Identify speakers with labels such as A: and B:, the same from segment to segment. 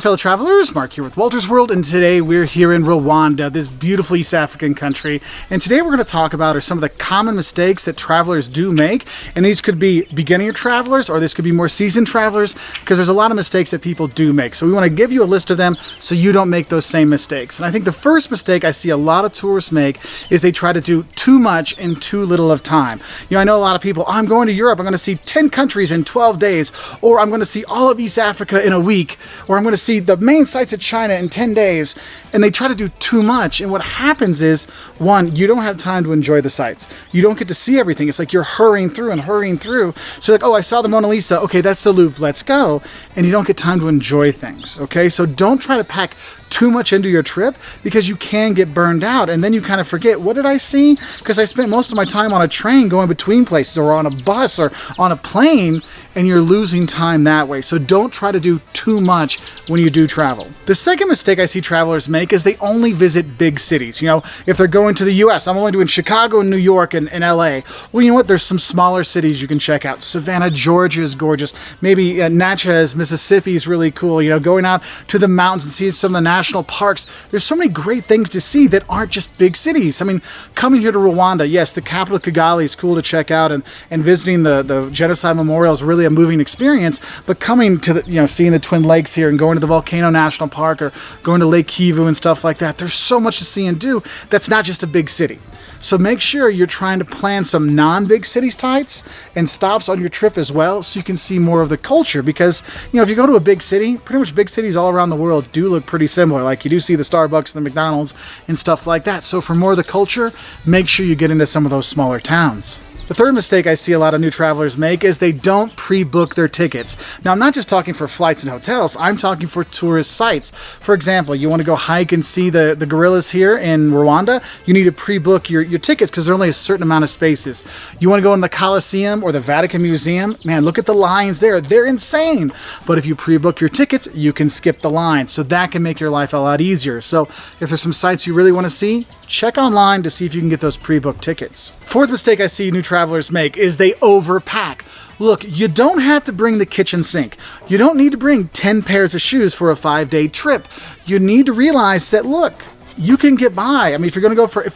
A: fellow travelers, Mark here with Wolters World, and today we're here in Rwanda, this beautiful East African country. And today we're going to talk about some of the common mistakes that travelers do make. And these could be beginner travelers, or this could be more seasoned travelers, because there's a lot of mistakes that people do make. So we want to give you a list of them so you don't make those same mistakes. And I think the first mistake I see a lot of tourists make is they try to do too much in too little of time. I know a lot of people, oh, I'm going to Europe, I'm going to see 10 countries in 12 days, or I'm going to see all of East Africa in a week, or I'm going to see the main sites of China in 10 days, and they try to do too much. And what happens is, one, you don't have time to enjoy the sites. You don't get to see everything. It's like you're hurrying through and hurrying through. So like, oh, I saw the Mona Lisa. Okay, that's the Louvre. Let's go. And you don't get time to enjoy things. Okay, so don't try to pack too much into your trip, because you can get burned out and then you kind of forget, what did I see? Because I spent most of my time on a train going between places, or on a bus, or on a plane, and you're losing time that way. So don't try to do too much when you do travel. The second mistake I see travelers make is they only visit big cities. If they're going to the US, I'm only doing Chicago and New York and LA. Well, you know what? There's some smaller cities you can check out. Savannah, Georgia is gorgeous. Maybe Natchez, Mississippi is really cool. Going out to the mountains and seeing some of the national parks. There's so many great things to see that aren't just big cities. I mean, coming here to Rwanda, yes, the capital Kigali is cool to check out, and visiting the genocide memorial is really a moving experience. But coming to seeing the Twin Lakes here, and going to the Volcano National Park, or going to Lake Kivu and stuff like that, there's so much to see and do that's not just a big city. So make sure you're trying to plan some non-big city sites and stops on your trip as well, so you can see more of the culture. Because if you go to a big city, pretty much big cities all around the world do look pretty similar. Like, you do see the Starbucks and the McDonald's and stuff like that. So for more of the culture, make sure you get into some of those smaller towns. The third mistake I see a lot of new travelers make is they don't pre-book their tickets. Now, I'm not just talking for flights and hotels, I'm talking for tourist sites. For example, you want to go hike and see the gorillas here in Rwanda, you need to pre-book your tickets, because there are only a certain amount of spaces. You want to go in the Colosseum or the Vatican Museum, man, look at the lines there. They're insane. But if you pre-book your tickets, you can skip the lines. So that can make your life a lot easier. So if there's some sites you really want to see, check online to see if you can get those pre-booked tickets. Fourth mistake I see new travelers make is they overpack. Look, you don't have to bring the kitchen sink. You don't need to bring 10 pairs of shoes for a 5-day trip. You need to realize that, look, you can get by. I mean, if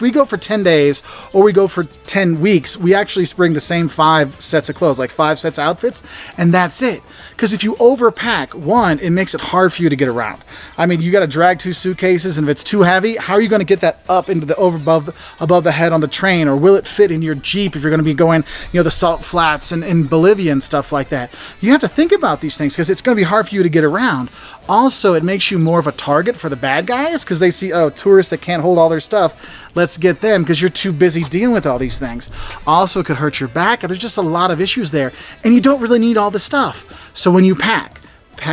A: we go for 10 days or we go for 10 weeks, we actually bring the same 5 sets of clothes, like 5 sets of outfits, and that's it. Because if you overpack, one, it makes it hard for you to get around. I mean, you got to drag 2 suitcases, and if it's too heavy, how are you going to get that up into the above the head on the train? Or will it fit in your Jeep if you're going to be going, the salt flats and in Bolivia and stuff like that? You have to think about these things, because it's going to be hard for you to get around. Also, it makes you more of a target for the bad guys, because they see, oh, tourists that can't hold all their stuff, let's get them, because you're too busy dealing with all these things. Also, it could hurt your back. There's just a lot of issues there, and you don't really need all the stuff. So when you pack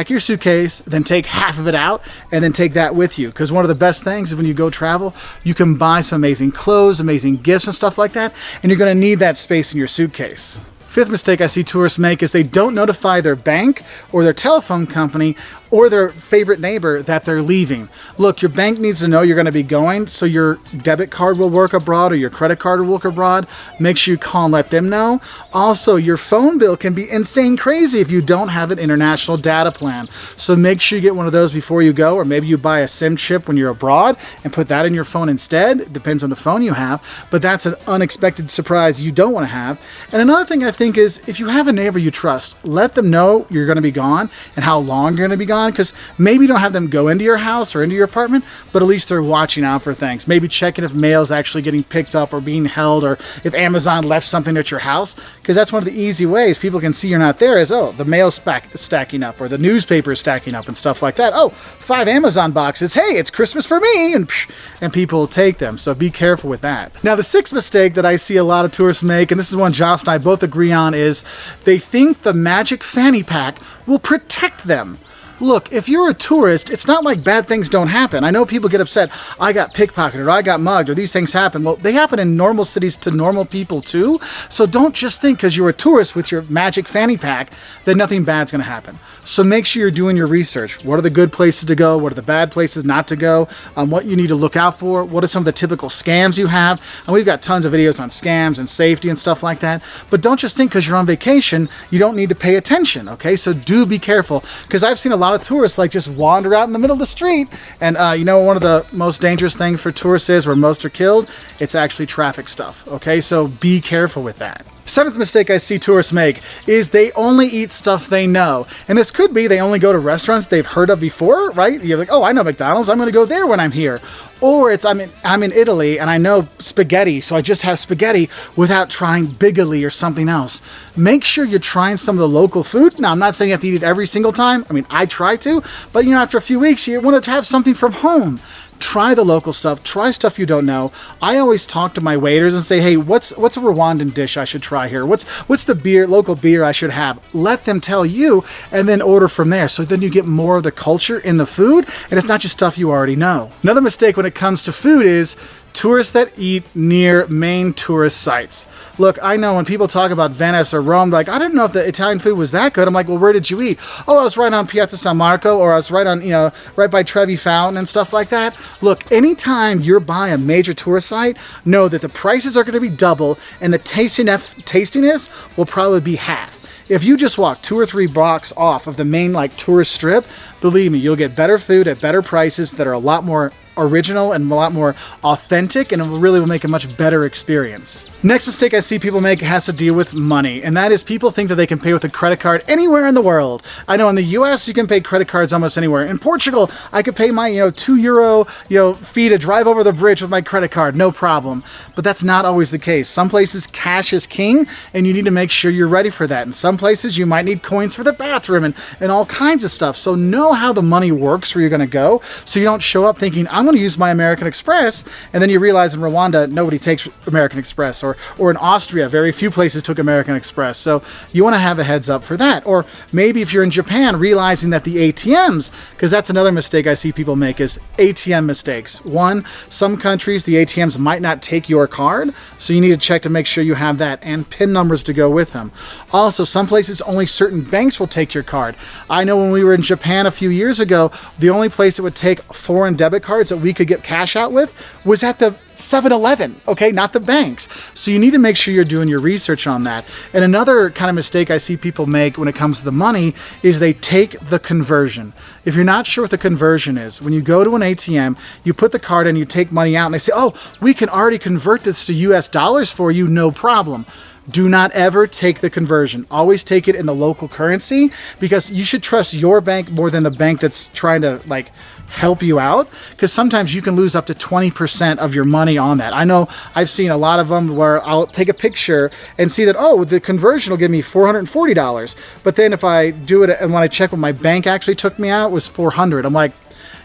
A: your suitcase, then take half of it out, and then take that with you. Because one of the best things is when you go travel, you can buy some amazing clothes, amazing gifts and stuff like that, and you're going to need that space in your suitcase. Fifth mistake I see tourists make is they don't notify their bank or their telephone company or their favorite neighbor that they're leaving. Look, your bank needs to know you're going to be going, so your debit card will work abroad or your credit card will work abroad. Make sure you call and let them know. Also, your phone bill can be insane crazy if you don't have an international data plan. So make sure you get one of those before you go, or maybe you buy a SIM chip when you're abroad and put that in your phone instead. It depends on the phone you have, but that's an unexpected surprise you don't want to have. And another thing I think is, if you have a neighbor you trust, let them know you're going to be gone and how long you're going to be gone. Because maybe you don't have them go into your house or into your apartment, but at least they're watching out for things. Maybe checking if mail's actually getting picked up or being held, or if Amazon left something at your house. Because that's one of the easy ways people can see you're not there is, oh, the mail's stacking up, or the newspaper is stacking up and stuff like that. Oh, 5 Amazon boxes. Hey, it's Christmas for me. And people will take them. So be careful with that. Now, the sixth mistake that I see a lot of tourists make, and this is one Josh and I both agree on, is they think the magic fanny pack will protect them. Look, if you're a tourist, it's not like bad things don't happen. I know people get upset, I got pickpocketed, or I got mugged, or these things happen. Well, they happen in normal cities to normal people too. So don't just think because you're a tourist with your magic fanny pack that nothing bad's going to happen. So make sure you're doing your research. What are the good places to go? What are the bad places not to go? What you need to look out for? What are some of the typical scams you have? And we've got tons of videos on scams and safety and stuff like that. But don't just think because you're on vacation, you don't need to pay attention, okay? So do be careful, because I've seen a lot lot of tourists like just wander out in the middle of the street. And you know, one of the most dangerous things for tourists is where most are killed, it's actually traffic stuff. Okay, so be careful with that. Seventh mistake I see tourists make is they only eat stuff they know. And this could be they only go to restaurants they've heard of before, right? You're like, oh, I know McDonald's, I'm gonna go there when I'm here. Or it's I'm in Italy and I know spaghetti, so I just have spaghetti without trying bigoli or something else. Make sure you're trying some of the local food. Now, I'm not saying you have to eat it every single time. I mean, I try to, but you know, after a few weeks, you want to have something from home. Try the local stuff. Try stuff you don't know. I always talk to my waiters and say, hey, what's a Rwandan dish I should try here? What's the local beer I should have? Let them tell you and then order from there. So then you get more of the culture in the food and it's not just stuff you already know. Another mistake when it comes to food is tourists that eat near main tourist sites. Look, I know when people talk about Venice or Rome, they're like, I didn't know if the Italian food was that good. I'm like, well, where did you eat? Oh, I was right on Piazza San Marco, or I was right on, you know, right by Trevi Fountain and stuff like that. Look, anytime you're by a major tourist site, know that the prices are going to be double and the tastiness will probably be half. If you just walk 2 or 3 blocks off of the main like tourist strip, believe me, you'll get better food at better prices that are a lot more original and a lot more authentic, and it really will make a much better experience. Next mistake I see people make has to deal with money, and that is people think that they can pay with a credit card anywhere in the world. I know in the US you can pay credit cards almost anywhere. In Portugal, I could pay my €2 fee to drive over the bridge with my credit card, no problem. But that's not always the case. Some places cash is king, and you need to make sure you're ready for that. In some places you might need coins for the bathroom and all kinds of stuff. So know how the money works where you're going to go, so you don't show up thinking I'm going to use my American Express, and then you realize in Rwanda nobody takes American Express, or in Austria very few places took American Express. So you want to have a heads up for that. Or maybe if you're in Japan, realizing that the ATMs, because that's another mistake I see people make, is ATM mistakes. One, some countries the ATMs might not take your card, so you need to check to make sure you have that and PIN numbers to go with them. Also, some places only certain banks will take your card. I know when we were in Japan a few years ago, the only place that would take foreign debit cards that we could get cash out with was at the 7-Eleven, okay, not the banks. So you need to make sure you're doing your research on that. And another kind of mistake I see people make when it comes to the money is they take the conversion. If you're not sure what the conversion is, when you go to an ATM, you put the card in, you take money out, and they say, oh, we can already convert this to US dollars for you, no problem. Do not ever take the conversion. Always take it in the local currency, because you should trust your bank more than the bank that's trying to like help you out, because sometimes you can lose up to 20% of your money on that. I know I've seen a lot of them where I'll take a picture and see that, oh, the conversion will give me $440. But then if I do it and when I check what my bank actually took me out, it was $400. I'm like,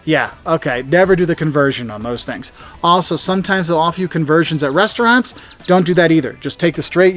A: yeah, okay, never do the conversion on those things. Also, sometimes they'll offer you conversions at restaurants. Don't do that either. Just take the straight,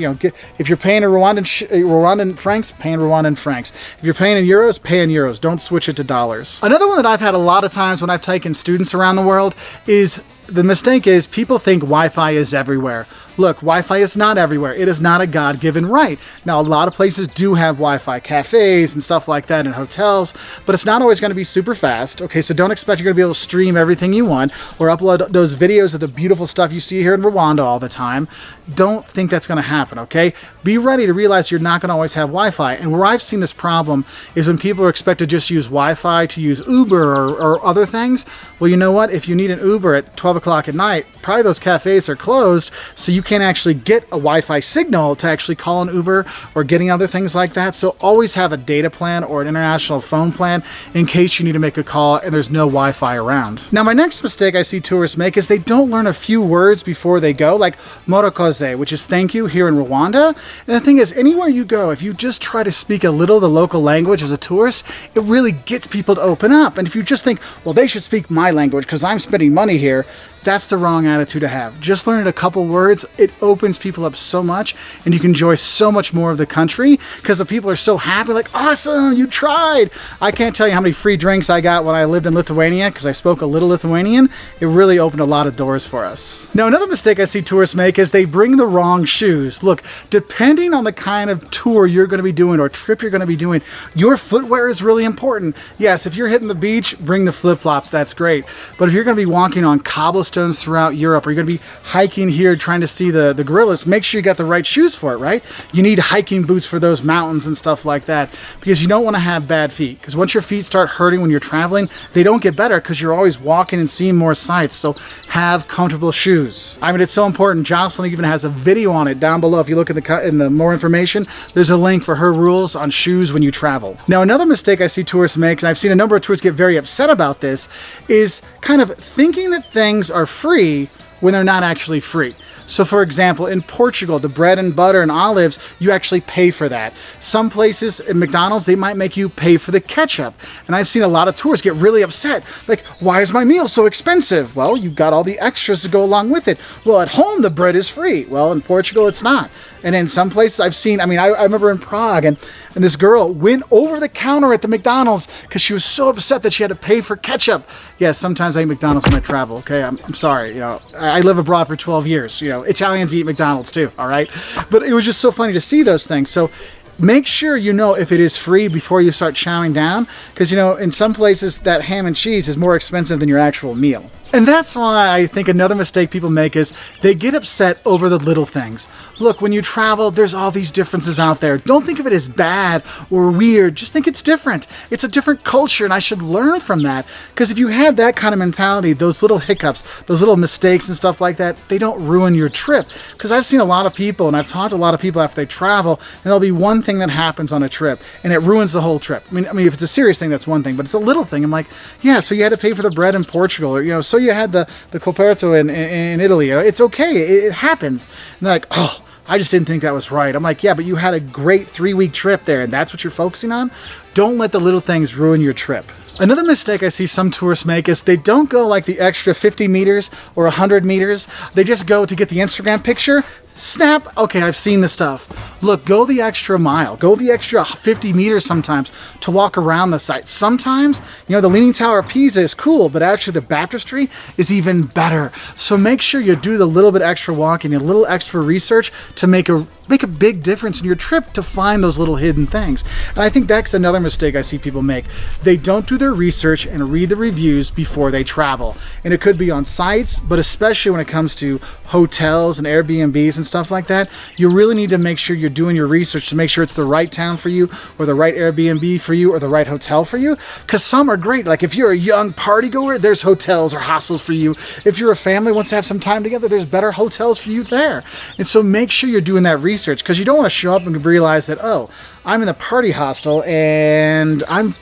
A: if you're paying in Rwandan francs, pay in Rwandan francs. If you're paying in euros, pay in euros. Don't switch it to dollars. Another one that I've had a lot of times when I've taken students around the world is the mistake is people think Wi-Fi is everywhere. Look, Wi-Fi is not everywhere. It is not a God-given right. Now, a lot of places do have Wi-Fi, cafes and stuff like that, and hotels, but it's not always going to be super fast. Okay, so don't expect you're going to be able to stream everything you want or upload those videos of the beautiful stuff you see here in Rwanda all the time. Don't think that's going to happen, okay? Be ready to realize you're not going to always have Wi-Fi. And where I've seen this problem is when people are expected to just use Wi-Fi to use Uber or other things. Well, you know what? If you need an Uber at 12 o'clock at night, probably those cafes are closed, so you can't actually get a Wi-Fi signal to actually call an Uber or getting other things like that. So always have a data plan or an international phone plan in case you need to make a call and there's no Wi-Fi around. Now, my next mistake I see tourists make is they don't learn a few words before they go, like murakoze, which is thank you here in Rwanda. And the thing is, anywhere you go, if you just try to speak a little of the local language as a tourist, it really gets people to open up. And if you just think, well, they should speak my language because I'm spending money here, that's the wrong attitude to have. Just learn a couple words. It opens people up so much, and you can enjoy so much more of the country because the people are so happy, like, awesome, you tried. I can't tell you how many free drinks I got when I lived in Lithuania because I spoke a little Lithuanian. It really opened a lot of doors for us. Now, another mistake I see tourists make is they bring the wrong shoes. Look, depending on the kind of tour you're going to be doing or trip you're going to be doing, your footwear is really important. Yes, if you're hitting the beach, bring the flip-flops. That's great. But if you're going to be walking on cobblestone Yellowstones throughout Europe, or you're going to be hiking here trying to see the gorillas, make sure you got the right shoes for it, right? You need hiking boots for those mountains and stuff like that, because you don't want to have bad feet. Because once your feet start hurting when you're traveling, they don't get better because you're always walking and seeing more sights. So have comfortable shoes. I mean, it's so important. Jocelyn even has a video on it down below. If you look at in the more information, there's a link for her rules on shoes when you travel. Now, another mistake I see tourists make, and I've seen a number of tourists get very upset about this, is kind of thinking that things are free when they're not actually free. So for example, in Portugal, the bread and butter and olives, you actually pay for that. Some places in McDonald's, they might make you pay for the ketchup. And I've seen a lot of tourists get really upset. Like, why is my meal so expensive? Well, you've got all the extras to go along with it. Well, at home, the bread is free. Well, in Portugal, it's not. And in some places I've seen, I mean, I remember in Prague, and this girl went over the counter at the McDonald's because she was so upset that she had to pay for ketchup. Yes, sometimes I eat McDonald's when I travel, okay? I'm sorry, you know, I live abroad for 12 years, you know, Italians eat McDonald's too, all right? But it was just so funny to see those things. So make sure you know if it is free before you start chowing down, because, you know, in some places that ham and cheese is more expensive than your actual meal. And that's why I think another mistake people make is they get upset over the little things. Look, when you travel, there's all these differences out there. Don't think of it as bad or weird. Just think it's different. It's a different culture, and I should learn from that. Because if you have that kind of mentality, those little hiccups, those little mistakes and stuff like that, they don't ruin your trip. Because I've seen a lot of people, and I've talked to a lot of people after they travel, and there'll be one thing that happens on a trip, and it ruins the whole trip. I mean, if it's a serious thing, that's one thing, but it's a little thing. I'm like, yeah, so you had to pay for the bread in Portugal, or, you know, so you had the coperto in Italy. It's okay. It happens. And they're like, oh, I just didn't think that was right. I'm like, yeah, but you had a great 3-week trip there, and that's what you're focusing on? Don't let the little things ruin your trip. Another mistake I see some tourists make is they don't go like the extra 50 meters or 100 meters. They just go to get the Instagram picture. Snap, okay, I've seen the stuff. Look, go the extra mile, go the extra 50 meters sometimes to walk around the site. Sometimes, you know, the Leaning Tower of Pisa is cool, but actually the baptistry is even better. So make sure you do the little bit extra walking, a little extra research to make a big difference in your trip to find those little hidden things. And I think that's another mistake I see people make. They don't do their research and read the reviews before they travel. And it could be on sites, but especially when it comes to hotels and Airbnbs and stuff like that, you really need to make sure you're doing your research to make sure it's the right town for you, or the right Airbnb for you, or the right hotel for you. Because some are great. Like if you're a young party goer, there's hotels or hostels for you. If you're a family who wants to have some time together, there's better hotels for you there. And so make sure you're doing that research, because you don't want to show up and realize that, oh, I'm in the party hostel and I'm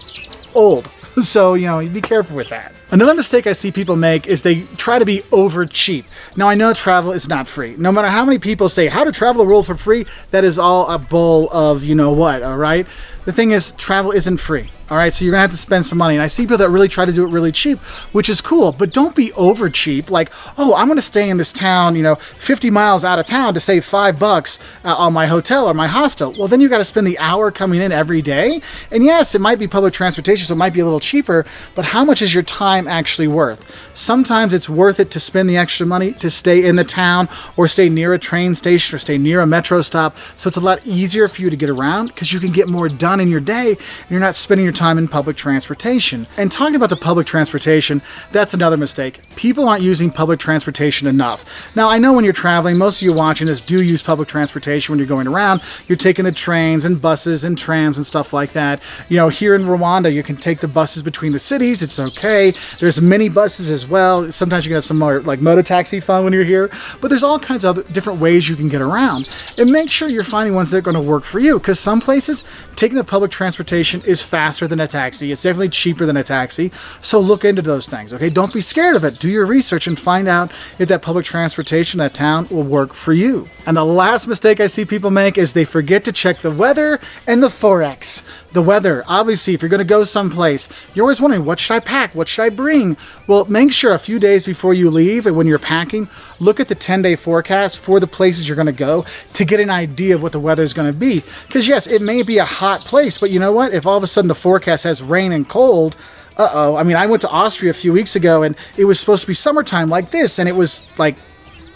A: old. So, you know, be careful with that. Another mistake I see people make is they try to be over cheap. Now, I know travel is not free. No matter how many people say how to travel the world for free, that is all a bowl of you know what, all right? The thing is, travel isn't free. All right, so you're gonna have to spend some money. And I see people that really try to do it really cheap, which is cool, but don't be over cheap. Like, oh, I'm gonna stay in this town, you know, 50 miles out of town to save $5 on my hotel or my hostel. Well, then you gotta spend the hour coming in every day. And yes, it might be public transportation, so it might be a little cheaper, but how much is your time actually worth? Sometimes it's worth it to spend the extra money to stay in the town, or stay near a train station, or stay near a metro stop. So it's a lot easier for you to get around, because you can get more done in your day, and you're not spending your time in public transportation. And talking about the public transportation, that's another mistake. People aren't using public transportation enough. Now, I know when you're traveling, most of you watching this do use public transportation when you're going around. You're taking the trains and buses and trams and stuff like that. You know, here in Rwanda, you can take the buses between the cities. It's okay. There's mini buses as well. Sometimes you can have some more like moto taxi fun when you're here, but there's all kinds of other different ways you can get around. And make sure you're finding ones that are going to work for you, because some places taking the public transportation is faster than a taxi. It's definitely cheaper than a taxi. So look into those things, okay? Don't be scared of it. Do your research and find out if that public transportation, that town, will work for you. And the last mistake I see people make is they forget to check the weather and the Forex. The weather, obviously, if you're going to go someplace, you're always wondering, what should I pack? What should I bring? Well, make sure a few days before you leave and when you're packing, look at the 10-day forecast for the places you're going to go to get an idea of what the weather is going to be. Because yes, it may be a hot place, but you know what? If all of a sudden the forecast has rain and cold, uh-oh. I mean, I went to Austria a few weeks ago and it was supposed to be summertime like this, and it was like,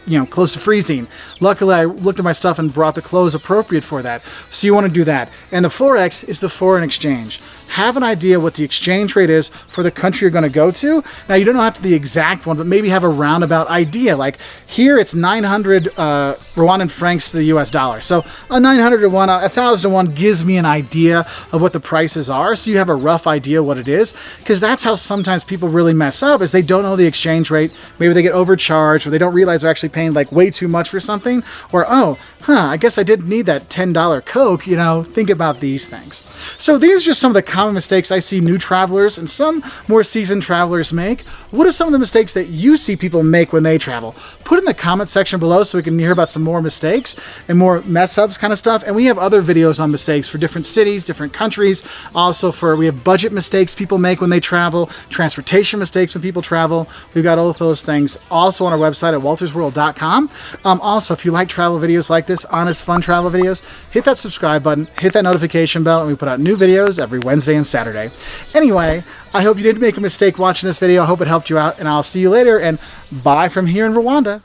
A: you know, close to freezing. Luckily, I looked at my stuff and brought the clothes appropriate for that. So you want to do that. And the Forex is the foreign exchange. have an idea what the exchange rate is for the country you're going to go to. Now, you don't have to the exact one, but maybe have a roundabout idea. Like here, it's 900 Rwandan francs to the US dollar. So a 900 to 1, 1,000 to 1 gives me an idea of what the prices are. So you have a rough idea what it is, because that's how sometimes people really mess up, is they don't know the exchange rate. Maybe they get overcharged, or they don't realize they're actually paying like way too much for something, or, oh, I guess I didn't need that $10 Coke, you know, think about these things. So these are just some of the common mistakes I see new travelers and some more seasoned travelers make. What are some of the mistakes that you see people make when they travel? Put in the comment section below so we can hear about some more mistakes and more mess ups kind of stuff. And we have other videos on mistakes for different cities, different countries. Also we have budget mistakes people make when they travel, transportation mistakes when people travel. We've got all of those things also on our website at woltersworld.com. Also, if you like travel videos like this, honest, fun travel videos, hit that subscribe button, hit that notification bell, and we put out new videos every Wednesday and Saturday. Anyway, I hope you didn't make a mistake watching this video. I hope it helped you out, and I'll see you later, and bye from here in Rwanda.